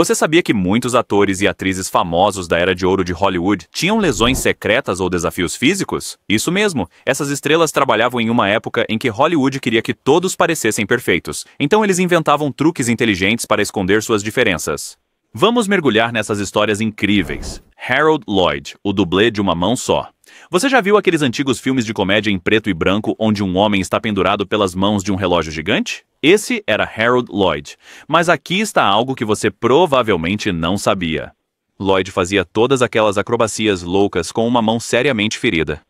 Você sabia que muitos atores e atrizes famosos da Era de Ouro de Hollywood tinham lesões secretas ou desafios físicos? Isso mesmo, essas estrelas trabalhavam em uma época em que Hollywood queria que todos parecessem perfeitos, então eles inventavam truques inteligentes para esconder suas diferenças. Vamos mergulhar nessas histórias incríveis. Harold Lloyd, o dublê de uma mão só. Você já viu aqueles antigos filmes de comédia em preto e branco onde um homem está pendurado pelas mãos de um relógio gigante? Esse era Harold Lloyd. Mas aqui está algo que você provavelmente não sabia. Lloyd fazia todas aquelas acrobacias loucas com uma mão seriamente ferida.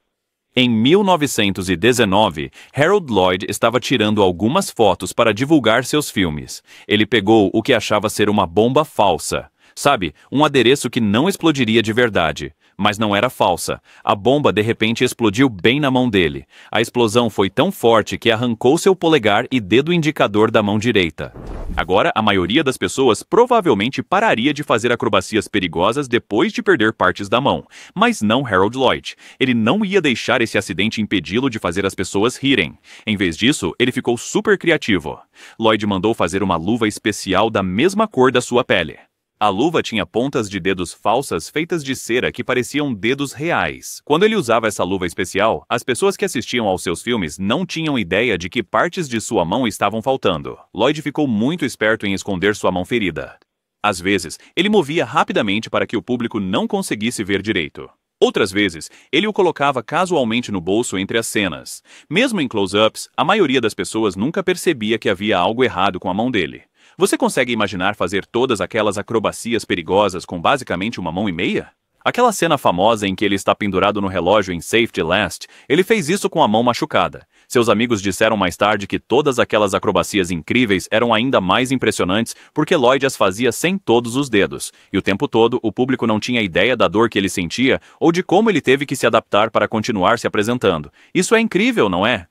Em 1919, Harold Lloyd estava tirando algumas fotos para divulgar seus filmes. Ele pegou o que achava ser uma bomba falsa. Sabe, um adereço que não explodiria de verdade. Mas não era falsa. A bomba de repente explodiu bem na mão dele. A explosão foi tão forte que arrancou seu polegar e dedo indicador da mão direita. Agora, a maioria das pessoas provavelmente pararia de fazer acrobacias perigosas depois de perder partes da mão. Mas não Harold Lloyd. Ele não ia deixar esse acidente impedi-lo de fazer as pessoas rirem. Em vez disso, ele ficou super criativo. Lloyd mandou fazer uma luva especial da mesma cor da sua pele. A luva tinha pontas de dedos falsas feitas de cera que pareciam dedos reais. Quando ele usava essa luva especial, as pessoas que assistiam aos seus filmes não tinham ideia de que partes de sua mão estavam faltando. Lloyd ficou muito esperto em esconder sua mão ferida. Às vezes, ele movia rapidamente para que o público não conseguisse ver direito. Outras vezes, ele o colocava casualmente no bolso entre as cenas. Mesmo em close-ups, a maioria das pessoas nunca percebia que havia algo errado com a mão dele. Você consegue imaginar fazer todas aquelas acrobacias perigosas com basicamente uma mão e meia? Aquela cena famosa em que ele está pendurado no relógio em Safety Last, ele fez isso com a mão machucada. Seus amigos disseram mais tarde que todas aquelas acrobacias incríveis eram ainda mais impressionantes porque Lloyd as fazia sem todos os dedos, e o tempo todo o público não tinha ideia da dor que ele sentia ou de como ele teve que se adaptar para continuar se apresentando. Isso é incrível, não é?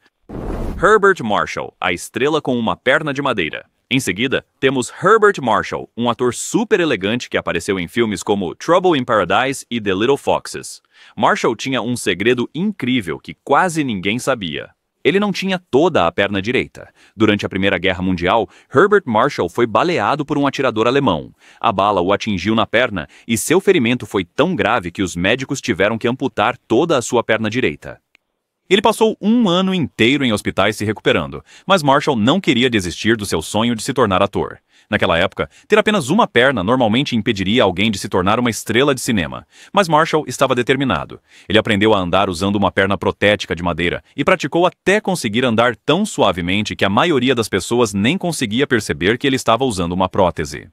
Herbert Marshall, a estrela com uma perna de madeira. Em seguida, temos Herbert Marshall, um ator super elegante que apareceu em filmes como Trouble in Paradise e The Little Foxes. Marshall tinha um segredo incrível que quase ninguém sabia. Ele não tinha toda a perna direita. Durante a Primeira Guerra Mundial, Herbert Marshall foi baleado por um atirador alemão. A bala o atingiu na perna e seu ferimento foi tão grave que os médicos tiveram que amputar toda a sua perna direita. Ele passou um ano inteiro em hospitais se recuperando, mas Marshall não queria desistir do seu sonho de se tornar ator. Naquela época, ter apenas uma perna normalmente impediria alguém de se tornar uma estrela de cinema. Mas Marshall estava determinado. Ele aprendeu a andar usando uma perna protética de madeira e praticou até conseguir andar tão suavemente que a maioria das pessoas nem conseguia perceber que ele estava usando uma prótese.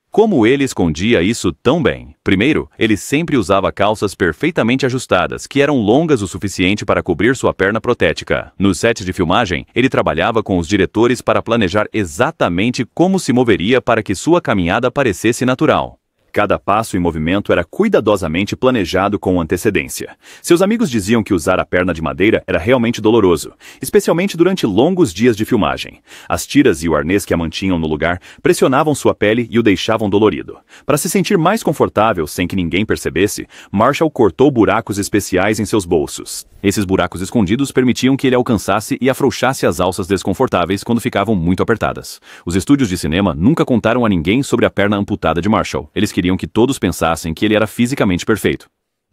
Como ele escondia isso tão bem? Primeiro, ele sempre usava calças perfeitamente ajustadas, que eram longas o suficiente para cobrir sua perna protética. Nos sets de filmagem, ele trabalhava com os diretores para planejar exatamente como se moveria para que sua caminhada parecesse natural. Cada passo e movimento era cuidadosamente planejado com antecedência. Seus amigos diziam que usar a perna de madeira era realmente doloroso, especialmente durante longos dias de filmagem. As tiras e o arnês que a mantinham no lugar pressionavam sua pele e o deixavam dolorido. Para se sentir mais confortável sem que ninguém percebesse, Marshall cortou buracos especiais em seus bolsos. Esses buracos escondidos permitiam que ele alcançasse e afrouxasse as alças desconfortáveis quando ficavam muito apertadas. Os estúdios de cinema nunca contaram a ninguém sobre a perna amputada de Marshall. Eles queriam que todos pensassem que ele era fisicamente perfeito.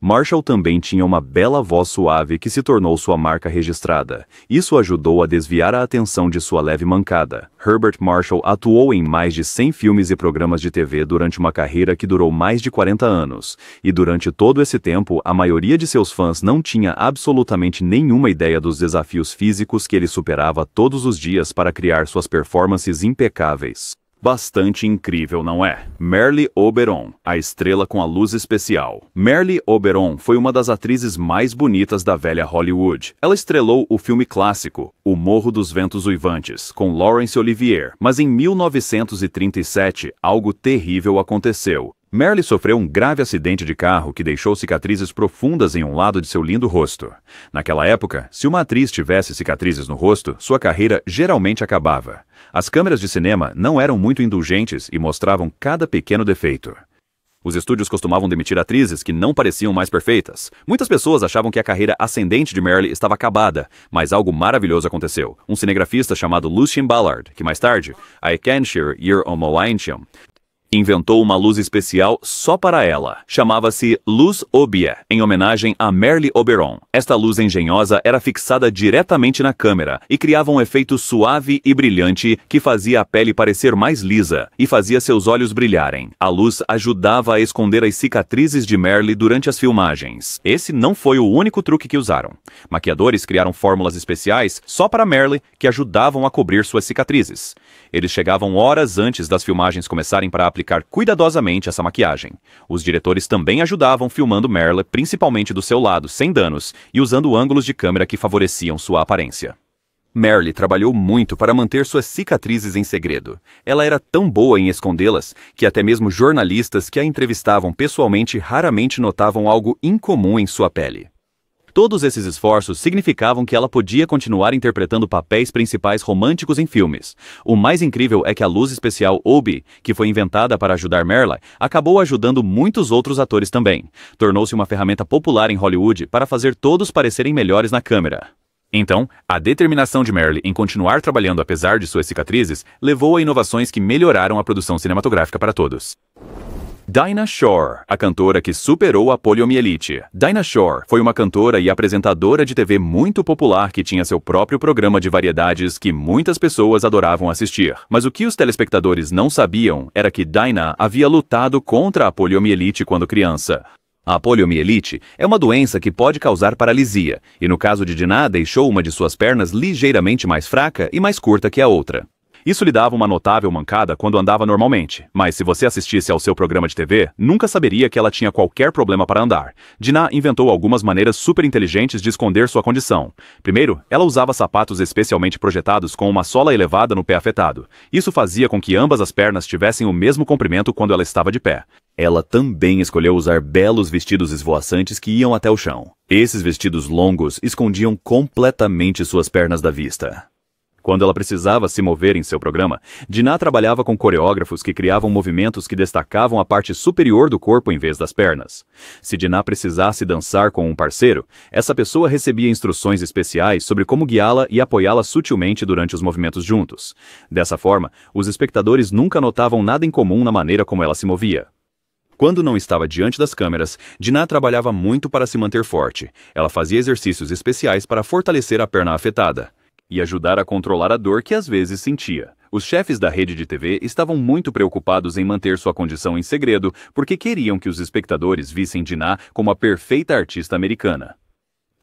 Marshall também tinha uma bela voz suave que se tornou sua marca registrada. Isso ajudou a desviar a atenção de sua leve mancada. Herbert Marshall atuou em mais de 100 filmes e programas de TV durante uma carreira que durou mais de 40 anos. E durante todo esse tempo, a maioria de seus fãs não tinha absolutamente nenhuma ideia dos desafios físicos que ele superava todos os dias para criar suas performances impecáveis. Bastante incrível, não é? Merle Oberon, a estrela com a luz especial. Merle Oberon foi uma das atrizes mais bonitas da velha Hollywood. Ela estrelou o filme clássico, O Morro dos Ventos Uivantes, com Laurence Olivier. Mas em 1937, algo terrível aconteceu. Merle sofreu um grave acidente de carro que deixou cicatrizes profundas em um lado de seu lindo rosto. Naquela época, se uma atriz tivesse cicatrizes no rosto, sua carreira geralmente acabava. As câmeras de cinema não eram muito indulgentes e mostravam cada pequeno defeito. Os estúdios costumavam demitir atrizes que não pareciam mais perfeitas. Muitas pessoas achavam que a carreira ascendente de Merle estava acabada, mas algo maravilhoso aconteceu. Um cinegrafista chamado Lucien Ballard, que mais tarde, I Can Share Your Omolentium, inventou uma luz especial só para ela. Chamava-se Luz Obie, em homenagem a Merle Oberon. Esta luz engenhosa era fixada diretamente na câmera e criava um efeito suave e brilhante que fazia a pele parecer mais lisa e fazia seus olhos brilharem. A luz ajudava a esconder as cicatrizes de Merle durante as filmagens. Esse não foi o único truque que usaram. Maquiadores criaram fórmulas especiais só para Merle que ajudavam a cobrir suas cicatrizes. Eles chegavam horas antes das filmagens começarem para aplicar cuidadosamente essa maquiagem. Os diretores também ajudavam filmando Merle, principalmente do seu lado, sem danos, e usando ângulos de câmera que favoreciam sua aparência. Merle trabalhou muito para manter suas cicatrizes em segredo. Ela era tão boa em escondê-las que até mesmo jornalistas que a entrevistavam pessoalmente raramente notavam algo incomum em sua pele. Todos esses esforços significavam que ela podia continuar interpretando papéis principais românticos em filmes. O mais incrível é que a luz especial Obie, que foi inventada para ajudar Merle, acabou ajudando muitos outros atores também. Tornou-se uma ferramenta popular em Hollywood para fazer todos parecerem melhores na câmera. Então, a determinação de Merle em continuar trabalhando apesar de suas cicatrizes levou a inovações que melhoraram a produção cinematográfica para todos. Dinah Shore, a cantora que superou a poliomielite. Dinah Shore foi uma cantora e apresentadora de TV muito popular que tinha seu próprio programa de variedades que muitas pessoas adoravam assistir. Mas o que os telespectadores não sabiam era que Dinah havia lutado contra a poliomielite quando criança. A poliomielite é uma doença que pode causar paralisia, e no caso de Dinah deixou uma de suas pernas ligeiramente mais fraca e mais curta que a outra. Isso lhe dava uma notável mancada quando andava normalmente, mas se você assistisse ao seu programa de TV, nunca saberia que ela tinha qualquer problema para andar. Dinah inventou algumas maneiras super inteligentes de esconder sua condição. Primeiro, ela usava sapatos especialmente projetados com uma sola elevada no pé afetado. Isso fazia com que ambas as pernas tivessem o mesmo comprimento quando ela estava de pé. Ela também escolheu usar belos vestidos esvoaçantes que iam até o chão. Esses vestidos longos escondiam completamente suas pernas da vista. Quando ela precisava se mover em seu programa, Dinah trabalhava com coreógrafos que criavam movimentos que destacavam a parte superior do corpo em vez das pernas. Se Dinah precisasse dançar com um parceiro, essa pessoa recebia instruções especiais sobre como guiá-la e apoiá-la sutilmente durante os movimentos juntos. Dessa forma, os espectadores nunca notavam nada incomum na maneira como ela se movia. Quando não estava diante das câmeras, Dinah trabalhava muito para se manter forte. Ela fazia exercícios especiais para fortalecer a perna afetada e ajudar a controlar a dor que às vezes sentia. Os chefes da rede de TV estavam muito preocupados em manter sua condição em segredo porque queriam que os espectadores vissem Dinah como a perfeita artista americana.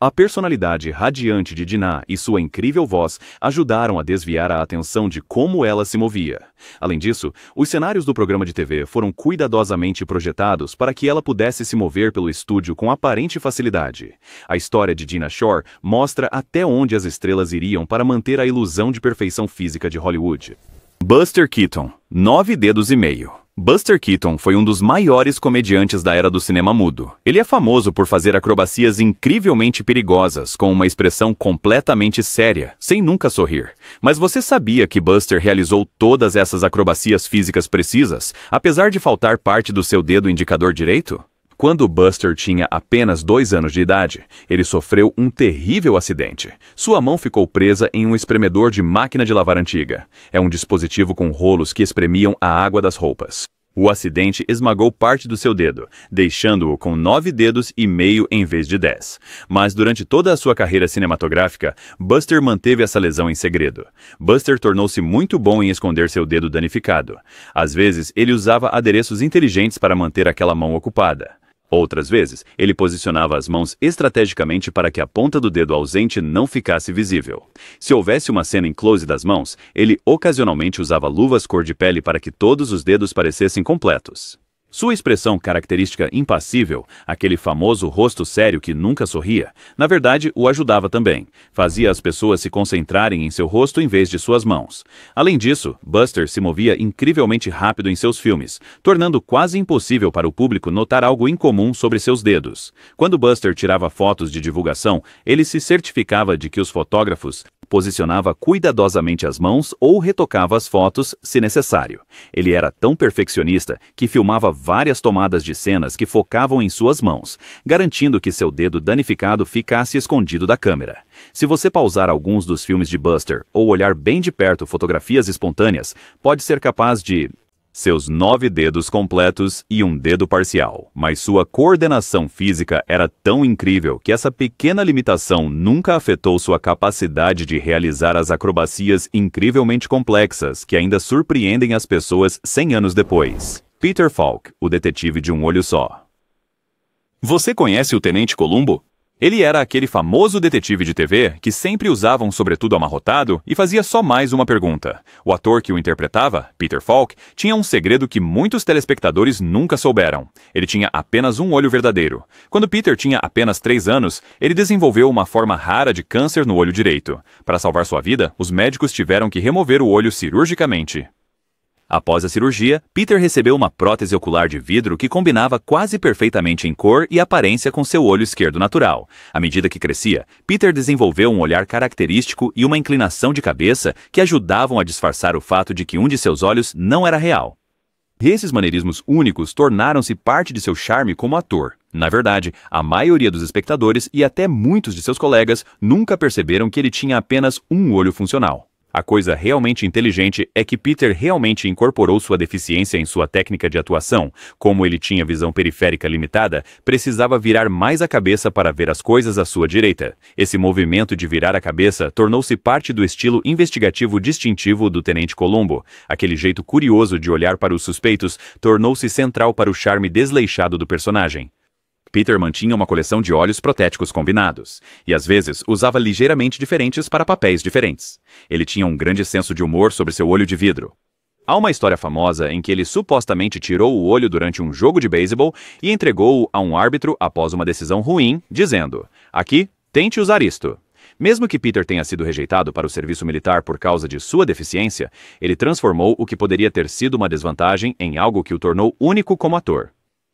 A personalidade radiante de Dinah e sua incrível voz ajudaram a desviar a atenção de como ela se movia. Além disso, os cenários do programa de TV foram cuidadosamente projetados para que ela pudesse se mover pelo estúdio com aparente facilidade. A história de Dinah Shore mostra até onde as estrelas iriam para manter a ilusão de perfeição física de Hollywood. Buster Keaton, 9 dedos e meio. Buster Keaton foi um dos maiores comediantes da era do cinema mudo. Ele é famoso por fazer acrobacias incrivelmente perigosas, com uma expressão completamente séria, sem nunca sorrir. Mas você sabia que Buster realizou todas essas acrobacias físicas precisas, apesar de faltar parte do seu dedo indicador direito? Quando Buster tinha apenas 2 anos de idade, ele sofreu um terrível acidente. Sua mão ficou presa em um espremedor de máquina de lavar antiga. É um dispositivo com rolos que espremiam a água das roupas. O acidente esmagou parte do seu dedo, deixando-o com 9 dedos e meio em vez de 10. Mas durante toda a sua carreira cinematográfica, Buster manteve essa lesão em segredo. Buster tornou-se muito bom em esconder seu dedo danificado. Às vezes, ele usava adereços inteligentes para manter aquela mão ocupada. Outras vezes, ele posicionava as mãos estrategicamente para que a ponta do dedo ausente não ficasse visível. Se houvesse uma cena em close das mãos, ele ocasionalmente usava luvas cor de pele para que todos os dedos parecessem completos. Sua expressão característica impassível, aquele famoso rosto sério que nunca sorria, na verdade o ajudava também. Fazia as pessoas se concentrarem em seu rosto em vez de suas mãos. Além disso, Buster se movia incrivelmente rápido em seus filmes, tornando quase impossível para o público notar algo incomum sobre seus dedos. Quando Buster tirava fotos de divulgação, ele se certificava de que os fotógrafos posicionava cuidadosamente as mãos ou retocava as fotos, se necessário. Ele era tão perfeccionista que filmava várias tomadas de cenas que focavam em suas mãos, garantindo que seu dedo danificado ficasse escondido da câmera. Se você pausar alguns dos filmes de Buster ou olhar bem de perto fotografias espontâneas, pode ser capaz de seus 9 dedos completos e um dedo parcial. Mas sua coordenação física era tão incrível que essa pequena limitação nunca afetou sua capacidade de realizar as acrobacias incrivelmente complexas que ainda surpreendem as pessoas 100 anos depois. Peter Falk, o detetive de um olho só. Você conhece o Tenente Columbo? Ele era aquele famoso detetive de TV que sempre usava um sobretudo amarrotado e fazia só mais uma pergunta. O ator que o interpretava, Peter Falk, tinha um segredo que muitos telespectadores nunca souberam. Ele tinha apenas um olho verdadeiro. Quando Peter tinha apenas 3 anos, ele desenvolveu uma forma rara de câncer no olho direito. Para salvar sua vida, os médicos tiveram que remover o olho cirurgicamente. Após a cirurgia, Peter recebeu uma prótese ocular de vidro que combinava quase perfeitamente em cor e aparência com seu olho esquerdo natural. À medida que crescia, Peter desenvolveu um olhar característico e uma inclinação de cabeça que ajudavam a disfarçar o fato de que um de seus olhos não era real. E esses maneirismos únicos tornaram-se parte de seu charme como ator. Na verdade, a maioria dos espectadores e até muitos de seus colegas nunca perceberam que ele tinha apenas um olho funcional. A coisa realmente inteligente é que Peter realmente incorporou sua deficiência em sua técnica de atuação. Como ele tinha visão periférica limitada, precisava virar mais a cabeça para ver as coisas à sua direita. Esse movimento de virar a cabeça tornou-se parte do estilo investigativo distintivo do Tenente Columbo. Aquele jeito curioso de olhar para os suspeitos tornou-se central para o charme desleixado do personagem. Peter mantinha uma coleção de olhos protéticos combinados, e às vezes usava ligeiramente diferentes para papéis diferentes. Ele tinha um grande senso de humor sobre seu olho de vidro. Há uma história famosa em que ele supostamente tirou o olho durante um jogo de beisebol e entregou-o a um árbitro após uma decisão ruim, dizendo: "Aqui, tente usar isto." Mesmo que Peter tenha sido rejeitado para o serviço militar por causa de sua deficiência, ele transformou o que poderia ter sido uma desvantagem em algo que o tornou único como ator.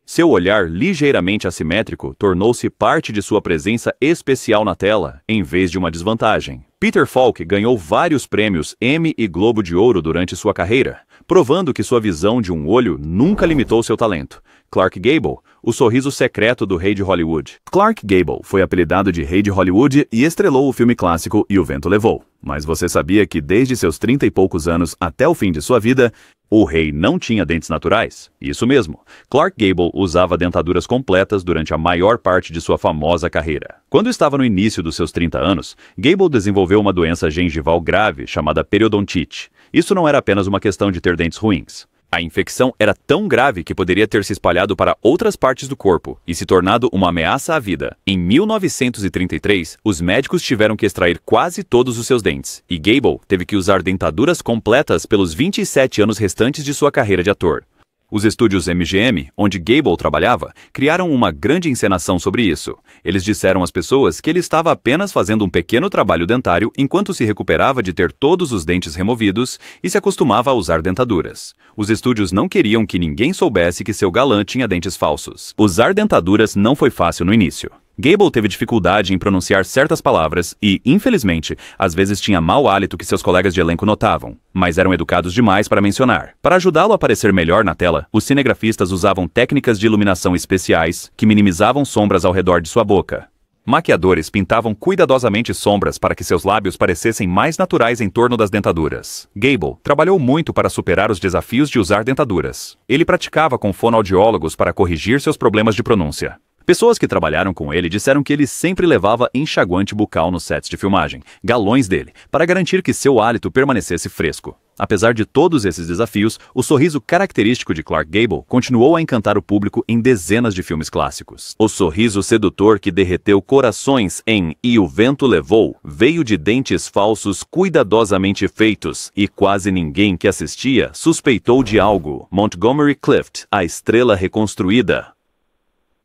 Seu olhar ligeiramente assimétrico tornou-se parte de sua presença especial na tela, em vez de uma desvantagem. Peter Falk ganhou vários prêmios Emmy e Globo de Ouro durante sua carreira, provando que sua visão de um olho nunca limitou seu talento. Clark Gable, o sorriso secreto do Rei de Hollywood. Clark Gable foi apelidado de Rei de Hollywood e estrelou o filme clássico E o Vento Levou. Mas você sabia que desde seus 30 e poucos anos até o fim de sua vida, o rei não tinha dentes naturais? Isso mesmo. Clark Gable usava dentaduras completas durante a maior parte de sua famosa carreira. Quando estava no início dos seus 30 anos, Gable desenvolveu uma doença gengival grave chamada periodontite. Isso não era apenas uma questão de ter dentes ruins. A infecção era tão grave que poderia ter se espalhado para outras partes do corpo e se tornado uma ameaça à vida. Em 1933, os médicos tiveram que extrair quase todos os seus dentes, e Gable teve que usar dentaduras completas pelos 27 anos restantes de sua carreira de ator. Os estúdios MGM, onde Gable trabalhava, criaram uma grande encenação sobre isso. Eles disseram às pessoas que ele estava apenas fazendo um pequeno trabalho dentário enquanto se recuperava de ter todos os dentes removidos e se acostumava a usar dentaduras. Os estúdios não queriam que ninguém soubesse que seu galã tinha dentes falsos. Usar dentaduras não foi fácil no início. Gable teve dificuldade em pronunciar certas palavras e, infelizmente, às vezes tinha mau hálito que seus colegas de elenco notavam, mas eram educados demais para mencionar. Para ajudá-lo a parecer melhor na tela, os cinegrafistas usavam técnicas de iluminação especiais que minimizavam sombras ao redor de sua boca. Maquiadores pintavam cuidadosamente sombras para que seus lábios parecessem mais naturais em torno das dentaduras. Gable trabalhou muito para superar os desafios de usar dentaduras. Ele praticava com fonoaudiólogos para corrigir seus problemas de pronúncia. Pessoas que trabalharam com ele disseram que ele sempre levava enxaguante bucal nos sets de filmagem, galões dele, para garantir que seu hálito permanecesse fresco. Apesar de todos esses desafios, o sorriso característico de Clark Gable continuou a encantar o público em dezenas de filmes clássicos. O sorriso sedutor que derreteu corações em E o Vento Levou veio de dentes falsos cuidadosamente feitos, e quase ninguém que assistia suspeitou de algo. Montgomery Clift, a estrela reconstruída.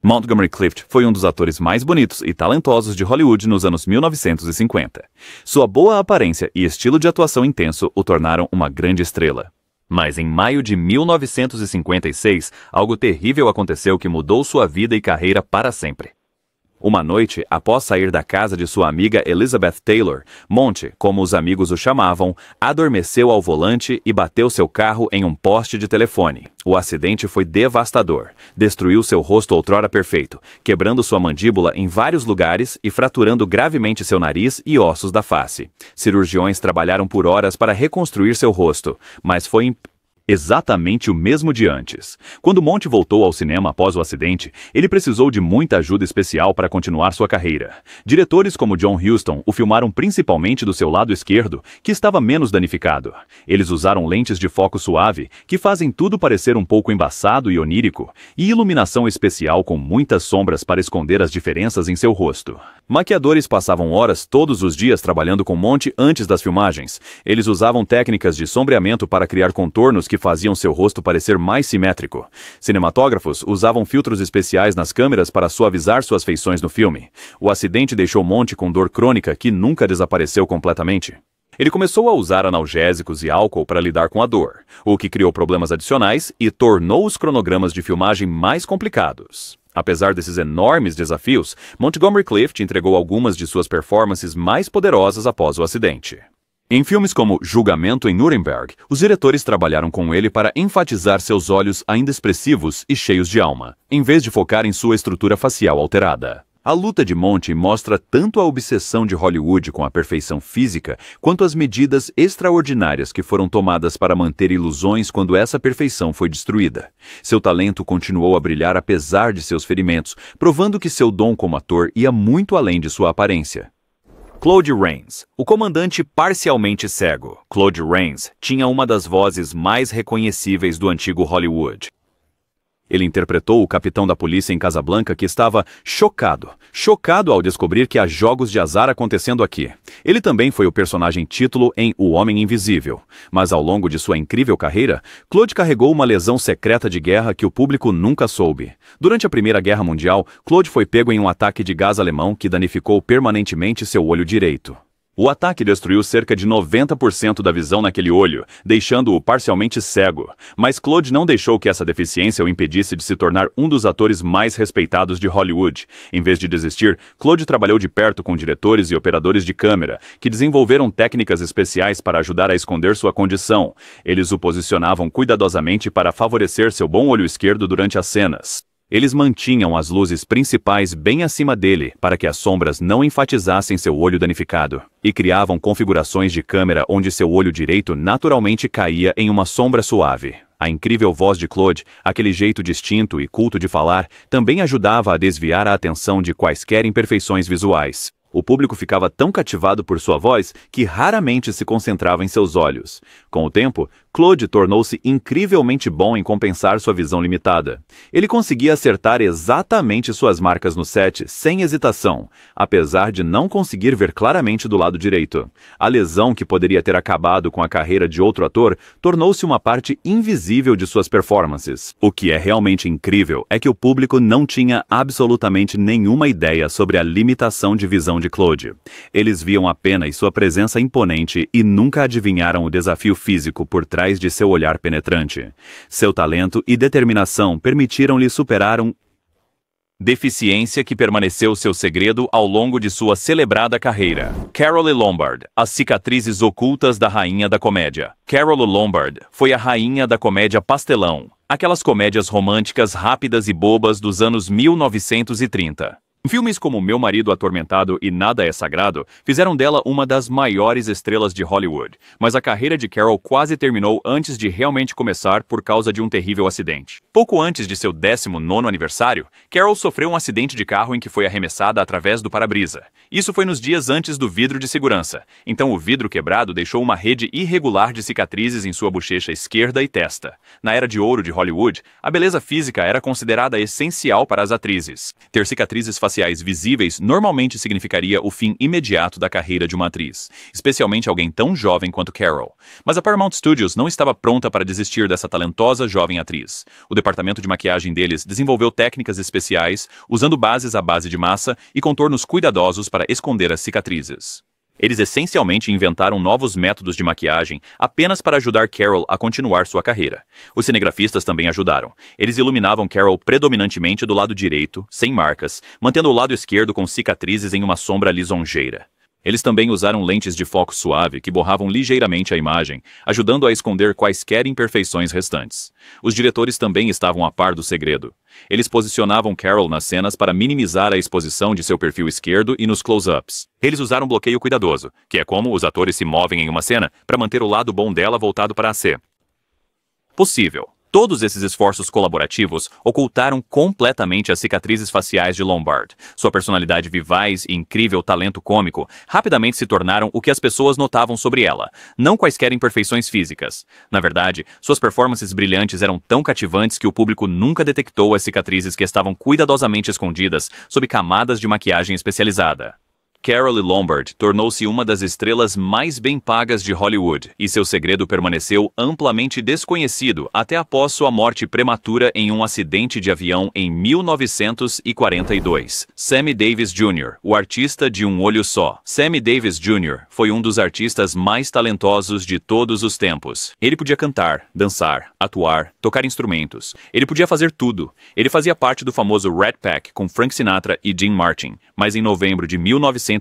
Montgomery Clift foi um dos atores mais bonitos e talentosos de Hollywood nos anos 1950. Sua boa aparência e estilo de atuação intenso o tornaram uma grande estrela. Mas em maio de 1956, algo terrível aconteceu que mudou sua vida e carreira para sempre. Uma noite, após sair da casa de sua amiga Elizabeth Taylor, Monty, como os amigos o chamavam, adormeceu ao volante e bateu seu carro em um poste de telefone. O acidente foi devastador. Destruiu seu rosto outrora perfeito, quebrando sua mandíbula em vários lugares e fraturando gravemente seu nariz e ossos da face. Cirurgiões trabalharam por horas para reconstruir seu rosto, mas foi Exatamente o mesmo de antes. Quando Monty voltou ao cinema após o acidente, ele precisou de muita ajuda especial para continuar sua carreira. Diretores como John Huston o filmaram principalmente do seu lado esquerdo, que estava menos danificado. Eles usaram lentes de foco suave, que fazem tudo parecer um pouco embaçado e onírico, e iluminação especial com muitas sombras para esconder as diferenças em seu rosto. Maquiadores passavam horas todos os dias trabalhando com Monty antes das filmagens. Eles usavam técnicas de sombreamento para criar contornos que faziam seu rosto parecer mais simétrico. Cinematógrafos usavam filtros especiais nas câmeras para suavizar suas feições no filme. O acidente deixou Monty com dor crônica que nunca desapareceu completamente. Ele começou a usar analgésicos e álcool para lidar com a dor, o que criou problemas adicionais e tornou os cronogramas de filmagem mais complicados. Apesar desses enormes desafios, Montgomery Clift entregou algumas de suas performances mais poderosas após o acidente. Em filmes como Julgamento em Nuremberg, os diretores trabalharam com ele para enfatizar seus olhos ainda expressivos e cheios de alma, em vez de focar em sua estrutura facial alterada. A luta de Monty mostra tanto a obsessão de Hollywood com a perfeição física, quanto as medidas extraordinárias que foram tomadas para manter ilusões quando essa perfeição foi destruída. Seu talento continuou a brilhar apesar de seus ferimentos, provando que seu dom como ator ia muito além de sua aparência. Claude Rains, o comandante parcialmente cego. Claude Rains tinha uma das vozes mais reconhecíveis do antigo Hollywood. Ele interpretou o capitão da polícia em Casablanca que estava chocado ao descobrir que há jogos de azar acontecendo aqui. Ele também foi o personagem título em O Homem Invisível. Mas ao longo de sua incrível carreira, Claude carregou uma lesão secreta de guerra que o público nunca soube. Durante a Primeira Guerra Mundial, Claude foi pego em um ataque de gás alemão que danificou permanentemente seu olho direito. O ataque destruiu cerca de 90% da visão naquele olho, deixando-o parcialmente cego. Mas Claude não deixou que essa deficiência o impedisse de se tornar um dos atores mais respeitados de Hollywood. Em vez de desistir, Claude trabalhou de perto com diretores e operadores de câmera, que desenvolveram técnicas especiais para ajudar a esconder sua condição. Eles o posicionavam cuidadosamente para favorecer seu bom olho esquerdo durante as cenas. Eles mantinham as luzes principais bem acima dele para que as sombras não enfatizassem seu olho danificado, e criavam configurações de câmera onde seu olho direito naturalmente caía em uma sombra suave. A incrível voz de Claude, aquele jeito distinto e culto de falar, também ajudava a desviar a atenção de quaisquer imperfeições visuais. O público ficava tão cativado por sua voz que raramente se concentrava em seus olhos. Com o tempo, Claude tornou-se incrivelmente bom em compensar sua visão limitada. Ele conseguia acertar exatamente suas marcas no set sem hesitação, apesar de não conseguir ver claramente do lado direito. A lesão que poderia ter acabado com a carreira de outro ator tornou-se uma parte invisível de suas performances. O que é realmente incrível é que o público não tinha absolutamente nenhuma ideia sobre a limitação de visão de Claude. Eles viam apenas sua presença imponente e nunca adivinharam o desafio físico por trás de seu olhar penetrante. Seu talento e determinação permitiram-lhe superar deficiência que permaneceu seu segredo ao longo de sua celebrada carreira. Carole Lombard, as cicatrizes ocultas da rainha da comédia. Carole Lombard foi a rainha da comédia pastelão, aquelas comédias românticas rápidas e bobas dos anos 1930. Filmes como Meu Marido Atormentado e Nada é Sagrado fizeram dela uma das maiores estrelas de Hollywood, mas a carreira de Carole quase terminou antes de realmente começar por causa de um terrível acidente. Pouco antes de seu 19º aniversário, Carole sofreu um acidente de carro em que foi arremessada através do para-brisa. Isso foi nos dias antes do vidro de segurança, então o vidro quebrado deixou uma rede irregular de cicatrizes em sua bochecha esquerda e testa. Na era de ouro de Hollywood, a beleza física era considerada essencial para as atrizes. Ter cicatrizes faciais visíveis normalmente significaria o fim imediato da carreira de uma atriz, especialmente alguém tão jovem quanto Carole. Mas a Paramount Studios não estava pronta para desistir dessa talentosa jovem atriz. O departamento de maquiagem deles desenvolveu técnicas especiais, usando bases à base de massa e contornos cuidadosos para esconder as cicatrizes. Eles essencialmente inventaram novos métodos de maquiagem apenas para ajudar Carole a continuar sua carreira. Os cinegrafistas também ajudaram. Eles iluminavam Carole predominantemente do lado direito, sem marcas, mantendo o lado esquerdo com cicatrizes em uma sombra lisonjeira. Eles também usaram lentes de foco suave que borravam ligeiramente a imagem, ajudando a esconder quaisquer imperfeições restantes. Os diretores também estavam a par do segredo. Eles posicionavam Carole nas cenas para minimizar a exposição de seu perfil esquerdo e nos close-ups. Eles usaram bloqueio cuidadoso, que é como os atores se movem em uma cena para manter o lado bom dela voltado para a C. Possível. Todos esses esforços colaborativos ocultaram completamente as cicatrizes faciais de Lombard. Sua personalidade vivaz e incrível talento cômico rapidamente se tornaram o que as pessoas notavam sobre ela, não quaisquer imperfeições físicas. Na verdade, suas performances brilhantes eram tão cativantes que o público nunca detectou as cicatrizes que estavam cuidadosamente escondidas sob camadas de maquiagem especializada. Carole Lombard tornou-se uma das estrelas mais bem pagas de Hollywood, e seu segredo permaneceu amplamente desconhecido até após sua morte prematura em um acidente de avião em 1942. Sammy Davis Jr., o artista de um olho só. Sammy Davis Jr. foi um dos artistas mais talentosos de todos os tempos. Ele podia cantar, dançar, atuar, tocar instrumentos. Ele podia fazer tudo. Ele fazia parte do famoso Rat Pack com Frank Sinatra e Dean Martin, mas em novembro de 1954,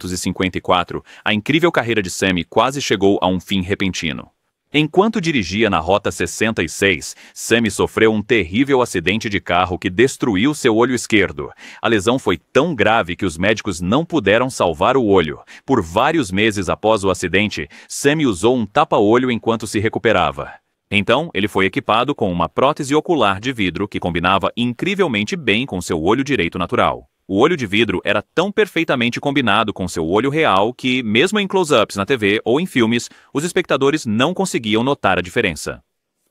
a incrível carreira de Sammy quase chegou a um fim repentino. Enquanto dirigia na Rota 66, Sammy sofreu um terrível acidente de carro que destruiu seu olho esquerdo. A lesão foi tão grave que os médicos não puderam salvar o olho. Por vários meses após o acidente, Sammy usou um tapa-olho enquanto se recuperava. Então, ele foi equipado com uma prótese ocular de vidro que combinava incrivelmente bem com seu olho direito natural. O olho de vidro era tão perfeitamente combinado com seu olho real que, mesmo em close-ups na TV ou em filmes, os espectadores não conseguiam notar a diferença.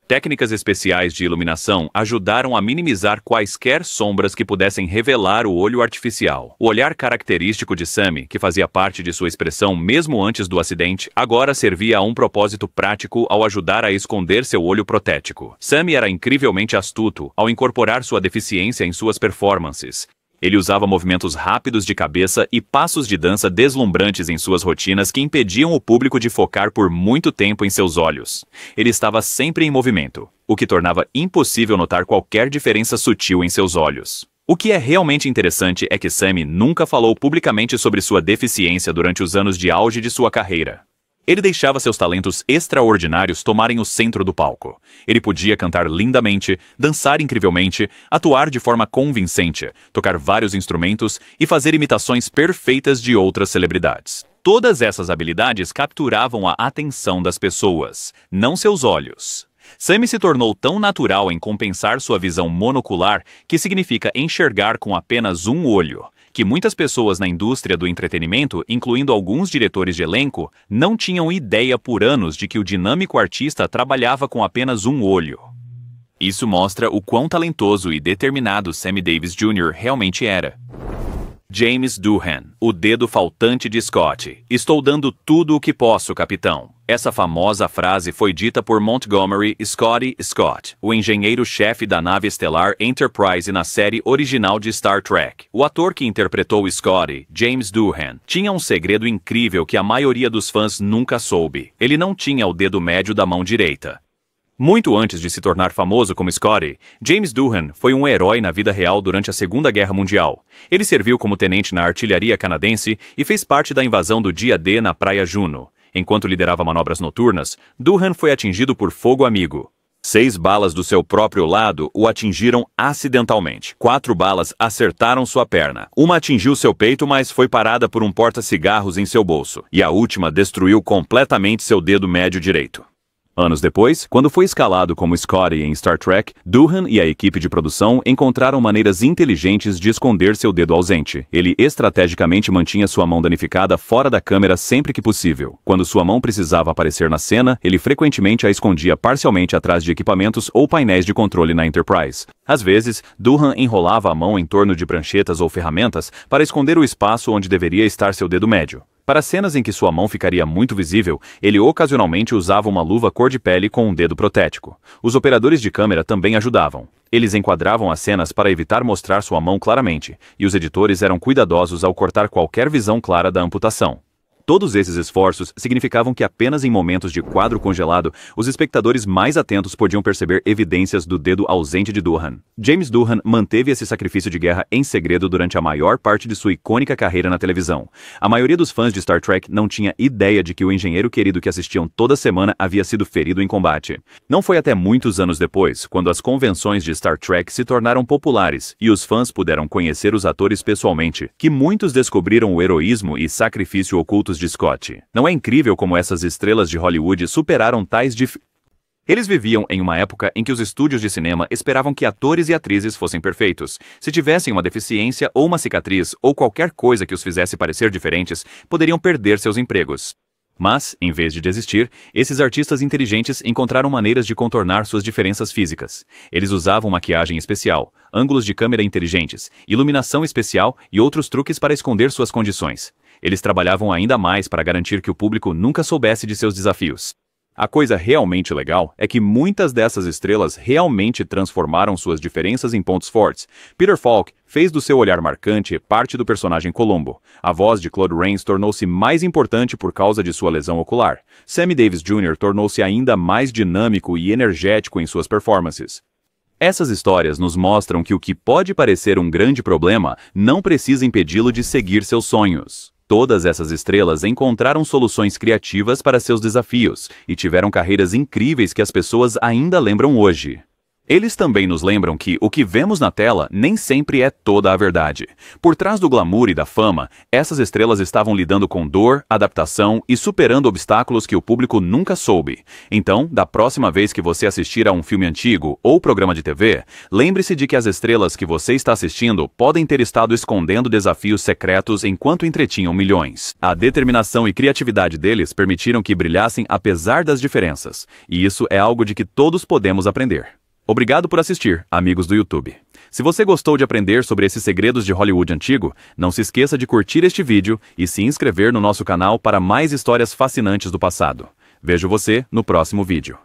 Técnicas especiais de iluminação ajudaram a minimizar quaisquer sombras que pudessem revelar o olho artificial. O olhar característico de Sammy, que fazia parte de sua expressão mesmo antes do acidente, agora servia a um propósito prático ao ajudar a esconder seu olho protético. Sammy era incrivelmente astuto ao incorporar sua deficiência em suas performances. Ele usava movimentos rápidos de cabeça e passos de dança deslumbrantes em suas rotinas que impediam o público de focar por muito tempo em seus olhos. Ele estava sempre em movimento, o que tornava impossível notar qualquer diferença sutil em seus olhos. O que é realmente interessante é que Sammy nunca falou publicamente sobre sua deficiência durante os anos de auge de sua carreira. Ele deixava seus talentos extraordinários tomarem o centro do palco. Ele podia cantar lindamente, dançar incrivelmente, atuar de forma convincente, tocar vários instrumentos e fazer imitações perfeitas de outras celebridades. Todas essas habilidades capturavam a atenção das pessoas, não seus olhos. Sammy se tornou tão natural em compensar sua visão monocular, que significa enxergar com apenas um olho, que muitas pessoas na indústria do entretenimento, incluindo alguns diretores de elenco, não tinham ideia por anos de que o dinâmico artista trabalhava com apenas um olho. Isso mostra o quão talentoso e determinado Sammy Davis Jr. realmente era. James Doohan, o dedo faltante de Scott. Estou dando tudo o que posso, capitão. Essa famosa frase foi dita por Montgomery Scotty Scott, o engenheiro-chefe da nave estelar Enterprise na série original de Star Trek. O ator que interpretou Scotty, James Doohan, tinha um segredo incrível que a maioria dos fãs nunca soube. Ele não tinha o dedo médio da mão direita. Muito antes de se tornar famoso como Scotty, James Doohan foi um herói na vida real durante a Segunda Guerra Mundial. Ele serviu como tenente na artilharia canadense e fez parte da invasão do Dia D na Praia Juno. Enquanto liderava manobras noturnas, Doohan foi atingido por fogo amigo. 6 balas do seu próprio lado o atingiram acidentalmente. 4 balas acertaram sua perna. Uma atingiu seu peito, mas foi parada por um porta-cigarros em seu bolso. E a última destruiu completamente seu dedo médio direito. Anos depois, quando foi escalado como Scotty em Star Trek, Doohan e a equipe de produção encontraram maneiras inteligentes de esconder seu dedo ausente. Ele estrategicamente mantinha sua mão danificada fora da câmera sempre que possível. Quando sua mão precisava aparecer na cena, ele frequentemente a escondia parcialmente atrás de equipamentos ou painéis de controle na Enterprise. Às vezes, Doohan enrolava a mão em torno de pranchetas ou ferramentas para esconder o espaço onde deveria estar seu dedo médio. Para cenas em que sua mão ficaria muito visível, ele ocasionalmente usava uma luva cor de pele com um dedo protético. Os operadores de câmera também ajudavam. Eles enquadravam as cenas para evitar mostrar sua mão claramente, e os editores eram cuidadosos ao cortar qualquer visão clara da amputação. Todos esses esforços significavam que apenas em momentos de quadro congelado, os espectadores mais atentos podiam perceber evidências do dedo ausente de Doohan. James Doohan manteve esse sacrifício de guerra em segredo durante a maior parte de sua icônica carreira na televisão. A maioria dos fãs de Star Trek não tinha ideia de que o engenheiro querido que assistiam toda semana havia sido ferido em combate. Não foi até muitos anos depois, quando as convenções de Star Trek se tornaram populares e os fãs puderam conhecer os atores pessoalmente, que muitos descobriram o heroísmo e sacrifício ocultos de Scott. Não é incrível como essas estrelas de Hollywood superaram tais Eles viviam em uma época em que os estúdios de cinema esperavam que atores e atrizes fossem perfeitos. Se tivessem uma deficiência ou uma cicatriz ou qualquer coisa que os fizesse parecer diferentes, poderiam perder seus empregos. Mas, em vez de desistir, esses artistas inteligentes encontraram maneiras de contornar suas diferenças físicas. Eles usavam maquiagem especial, ângulos de câmera inteligentes, iluminação especial e outros truques para esconder suas condições. Eles trabalhavam ainda mais para garantir que o público nunca soubesse de seus desafios. A coisa realmente legal é que muitas dessas estrelas realmente transformaram suas diferenças em pontos fortes. Peter Falk fez do seu olhar marcante parte do personagem Columbo. A voz de Claude Rains tornou-se mais importante por causa de sua lesão ocular. Sammy Davis Jr. tornou-se ainda mais dinâmico e energético em suas performances. Essas histórias nos mostram que o que pode parecer um grande problema não precisa impedi-lo de seguir seus sonhos. Todas essas estrelas encontraram soluções criativas para seus desafios e tiveram carreiras incríveis que as pessoas ainda lembram hoje. Eles também nos lembram que o que vemos na tela nem sempre é toda a verdade. Por trás do glamour e da fama, essas estrelas estavam lidando com dor, adaptação e superando obstáculos que o público nunca soube. Então, da próxima vez que você assistir a um filme antigo ou programa de TV, lembre-se de que as estrelas que você está assistindo podem ter estado escondendo desafios secretos enquanto entretinham milhões. A determinação e criatividade deles permitiram que brilhassem apesar das diferenças. E isso é algo de que todos podemos aprender. Obrigado por assistir, amigos do YouTube. Se você gostou de aprender sobre esses segredos de Hollywood antigo, não se esqueça de curtir este vídeo e se inscrever no nosso canal para mais histórias fascinantes do passado. Vejo você no próximo vídeo.